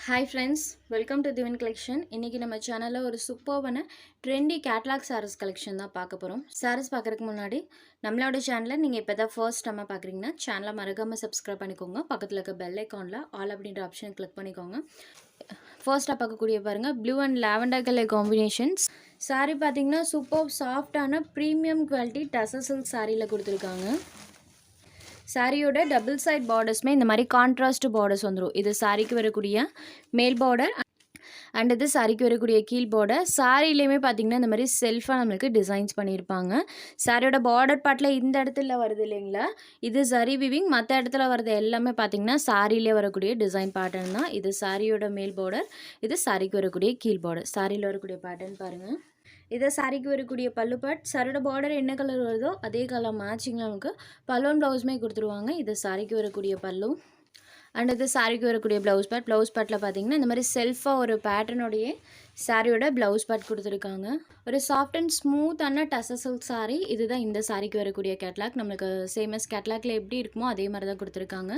Hi friends, welcome to Divine Collection. இன்னைக்கு நம்ம சேனல்ல ஒரு சூப்பர்வான ட்ரெண்டி கேட்லாக் சாரீஸ் கலெக்ஷன் தான் பார்க்க போறோம். சாரீஸ் பார்க்கறதுக்கு முன்னாடி நம்மளோட சேனலை நீங்க இப்பதான் ஃபர்ஸ்ட் டைம் பார்க்கறீங்கன்னா சேனலை மறக்காம சப்ஸ்கிரைப் பண்ணிக்கோங்க. பக்கத்துல இருக்க பெல் ஐகான்ல ஆல் அப்படிங்கற ஆப்ஷனை கிளிக் பண்ணிக்கோங்க. ஃபர்ஸ்டா பார்க்கக்கூடிய பாருங்க blue and lavender colour combinations. Sari பாத்தீங்கன்னா சூப்பர் சாஃப்ட்டான பிரீமியம் குவாலிட்டி டசர் சில்க் சாரியில கொடுத்திருக்காங்க. சாரியோட டபுள் சைட் பார்டர்ஸ்மே இந்த மாதிரி கான்ட்ராஸ்ட் பார்டர்ஸ் வந்துடும். இது சாரிக்கு வரக்கூடிய மேல் பார்டர் அண்ட் இது சாரிக்கு வரக்கூடிய கீழ் பார்டர். சாரிலையுமே பார்த்தீங்கன்னா இந்த மாதிரி செல்ஃபாக நம்மளுக்கு டிசைன்ஸ் பண்ணியிருப்பாங்க. சாரியோட பார்டர் பார்ட்டில் இந்த இடத்துல வருது இல்லைங்களா, இது சரி விவிங். மற்ற இடத்துல வரது எல்லாமே பார்த்தீங்கன்னா சாரியிலே வரக்கூடிய டிசைன் பேட்டர்ன் தான். இது சாரியோட மேல் பார்டர், இது சாரிக்கு வரக்கூடிய கீழ் பார்டர். சாரியில் வரக்கூடிய பேட்டர்ன் பாருங்கள். இதை சாரிக்கு வரக்கூடிய பல்லு பார்ட். சாரியோட பார்டர் என்ன கலர் வருதோ அதே கலர் மேட்சிங்கில் நமக்கு பல்லுவன் ப்ளவுஸுமே கொடுத்துருவாங்க. இது சாரிக்கு வரக்கூடிய பல்லு அண்ட் இது சாரிக்கு வரக்கூடிய ப்ளவுஸ் பார்ட். ப்ளவுஸ் பார்ட்டில் பார்த்தீங்கன்னா இந்த மாதிரி செல்ஃபாக ஒரு பேட்டர்னுடைய சாரியோட ப்ளவுஸ் பார்ட் கொடுத்துருக்காங்க. ஒரு சாஃப்ட் அண்ட் ஸ்மூத்தான டசர் சில்க் சாரி. இதுதான் இந்த சாரிக்கு வரக்கூடிய கேட்லாக். நம்மளுக்கு சேமஸ் கேட்லாக்ல எப்படி இருக்குமோ அதே மாதிரி தான் கொடுத்துருக்காங்க.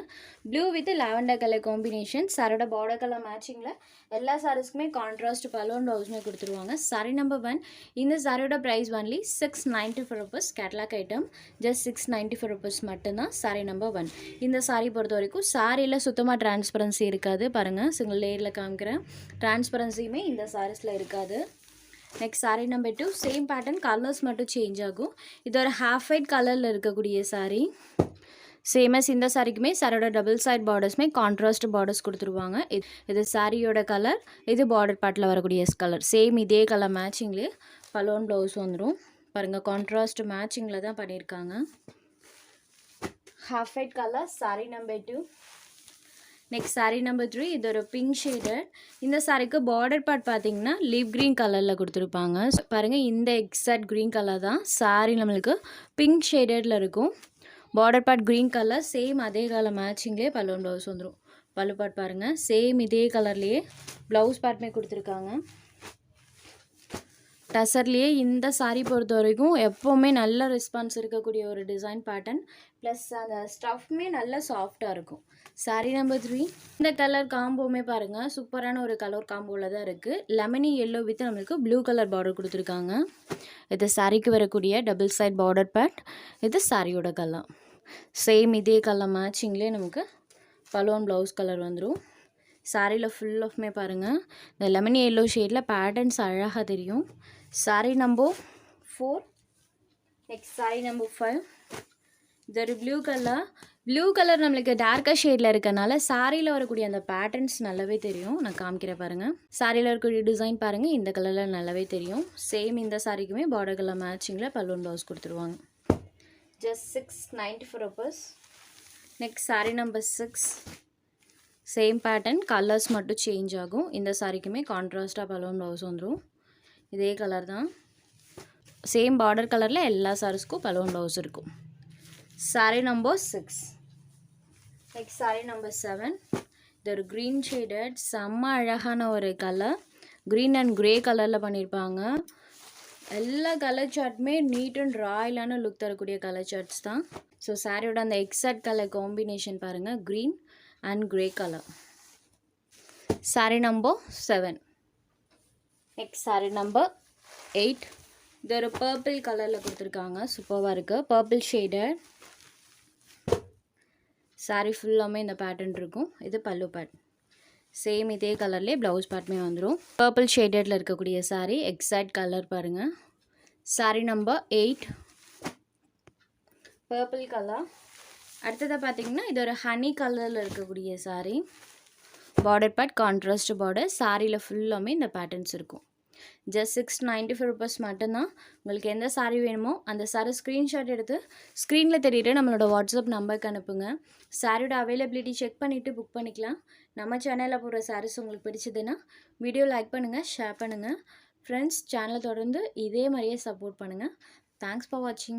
Blue with lavender colour combination. சாரியோட பார்டர் கலர் மேட்சிங்கில் எல்லா சாரீஸ்க்குமே கான்ட்ராஸ்ட் பல்லுவன் ப்ளவுஸுமே கொடுத்துருவாங்க. சாரி நம்பர் 1. இந்த சாரியோட price only ₹694. Catalogue item just ₹694 மட்டும்தான். சாரி நம்பர் 1. இந்த சாரி பொறுத்த வரைக்கும் சாரியில் சுத்தமாக டிரான்ஸ்பரன்சி இருக்காது. பாருங்கள், சிங்கிள் லேயரில் காமிக்கிறேன். டிரான்ஸ்பரன்சியுமே இந்த சாரீஸில் இருக்காது. Next sari number 2. Same pattern, colours மட்டும் சேஞ்ச் ஆகும். இது ஒரு ஹாஃப் ஒயிட் கலரில் இருக்கக்கூடிய சாரீ. சேமஸ் இந்த சாரிக்குமே சாரியோட டபுள் சைட் பார்டர்ஸ்மே கான்ட்ராஸ்ட் பார்டர்ஸ் கொடுத்துருவாங்க. இது சாரியோட கலர், இது பார்டர் பார்ட்டில் வரக்கூடிய கலர். சேம் இதே கலர் மேட்சிங்லேயே பலோன் ப்ளவுஸ் வந்துடும். பாருங்கள், கான்ட்ராஸ்ட் மேட்சிங்கில் தான் பண்ணியிருக்காங்க. Half white colour sari number 2. Next sari number 3. இது ஒரு பிங்க் ஷேடர். இந்த சாரிக்கு பார்டர் பார்ட் பார்த்தீங்கன்னா லீவ் க்ரீன் கலரில் கொடுத்துருப்பாங்க. பாருங்கள், இந்த எக்ஸாக்ட் க்ரீன் கலர் தான் சாரி நம்மளுக்கு பிங்க் ஷேடரில் இருக்கும். Border part green colour, same அதே கலர் மேட்சிங்லேயே பல்லுவன் ப்ளவுஸ் வந்துடும். பல்லு பார்ட் பாருங்கள், சேம் இதே கலர்லேயே ப்ளவுஸ் பார்ட்டுமே கொடுத்துருக்காங்க. டசர்லேயே இந்த சாரீ பொறுத்த வரைக்கும் எப்போவுமே நல்ல ரெஸ்பான்ஸ் இருக்கக்கூடிய ஒரு டிசைன் பேட்டர்ன். ப்ளஸ் அந்த ஸ்டஃப்மே நல்ல சாஃப்டாக இருக்கும். சாரீ நம்பர் 3. இந்த கலர் காம்போவுமே பாருங்கள், சூப்பரான ஒரு கலர் காம்போவில் தான் இருக்குது. லெமனி எல்லோ வித் நம்மளுக்கு ப்ளூ கலர் பார்டர் கொடுத்துருக்காங்க. இது சாரிக்கு வரக்கூடிய டபுள் சைட் பார்டர் பார்ட். இது சாரியோட கலர். சேம் இதே கலர் மேட்சிங்லேயே நமக்கு பல்லுவன் ப்ளவுஸ் கலர் வந்துடும். சாரியில் ஃபுல் ஆஃப்மே பாருங்கள், இந்த லெமனி எல்லோ ஷேடில் பேட்டர்ன்ஸ் அழகாக தெரியும். Sorry number 4. Next sari number 5. இது ஒரு ப்ளூ கலர் நம்மளுக்கு டார்க்கர் ஷேடில் இருக்கனால சாரியில் வரக்கூடிய அந்த பேட்டர்ன்ஸ் நல்லாவே தெரியும். நான் காமிக்கிறேன் பாருங்கள். சாரியில் வரக்கூடிய டிசைன் பாருங்கள், இந்த கலரில் நல்லாவே தெரியும். சேம் இந்த சாரிக்குமே பார்டர் கலர் மேட்சிங்கில் பல்லுவன் ப்ளவுஸ் கொடுத்துருவாங்க. Just ₹694. Next sari number 6. Same pattern, colours மட்டும் சேஞ்ச் ஆகும். இந்த சாரிக்குமே கான்ட்ராஸ்டாக பல்லுவன் ப்ளவுஸ் வந்துடும். இதே கலர் தான், சேம் பார்டர் கலரில் எல்லா சாரீஸ்க்கும் பல்லுவன் ப்ளவுஸ் இருக்கும். Sorry number 6. Next sari number 7. இது ஒரு க்ரீன் ஷேடட் செம்ம அழகான ஒரு கலர். க்ரீன் அண்ட் க்ரே கலரில் பண்ணியிருப்பாங்க. எல்லா கலர் சார்ட்டுமே நீட் அண்ட் ராயலான லுக் தரக்கூடிய கலர் சார்ட்ஸ் தான். ஸோ சாரியோட அந்த எக்ஸாக்ட் கலர் காம்பினேஷன் பாருங்கள், green and grey colour. Sari number 7. Next sari number 8. இது ஒரு பர்பிள் கலரில் கொடுத்துருக்காங்க. சூப்பராக இருக்குது. Purple shader. சாரி ஃபுல்லாமே இந்த பேட்டர்ன் இருக்கும். இது பல்லு பார்ட். சேம் இதே கலர்லேயே ப்ளவுஸ் பார்ட்டுமே வந்துடும். பர்பிள் ஷேடரில் இருக்கக்கூடிய சாரி எக்ஸாக்ட் கலர் பாருங்கள். Sorry number 8. Purple colour. அடுத்ததாக பார்த்தீங்கன்னா இது ஒரு ஹனி கலரில் இருக்கக்கூடிய sorry. Border part contrast border. சாரியில் ஃபுல்லாமே இந்த பேட்டர்ன்ஸ் இருக்கும். ஜஸ்ட் ₹694 மட்டும்தான். உங்களுக்கு எந்த சாரீ வேணுமோ அந்த சாரீ ஸ்க்ரீன்ஷாட் எடுத்து ஸ்க்ரீனில் தெரியுற நம்மளோட வாட்ஸ்அப் நம்பருக்கு அனுப்புங்க. சாரியோட அவைலபிலிட்டி செக் பண்ணிவிட்டு புக் பண்ணிக்கலாம். நம்ம சேனலில் போடுற சாரீஸ் உங்களுக்கு பிடிச்சதுன்னா வீடியோ லைக் பண்ணுங்கள், ஷேர் பண்ணுங்கள். ஃப்ரெண்ட்ஸ், சேனலை தொடர்ந்து இதே மாதிரியே சப்போர்ட் பண்ணுங்கள். தேங்க்ஸ் ஃபார் வாட்சிங்.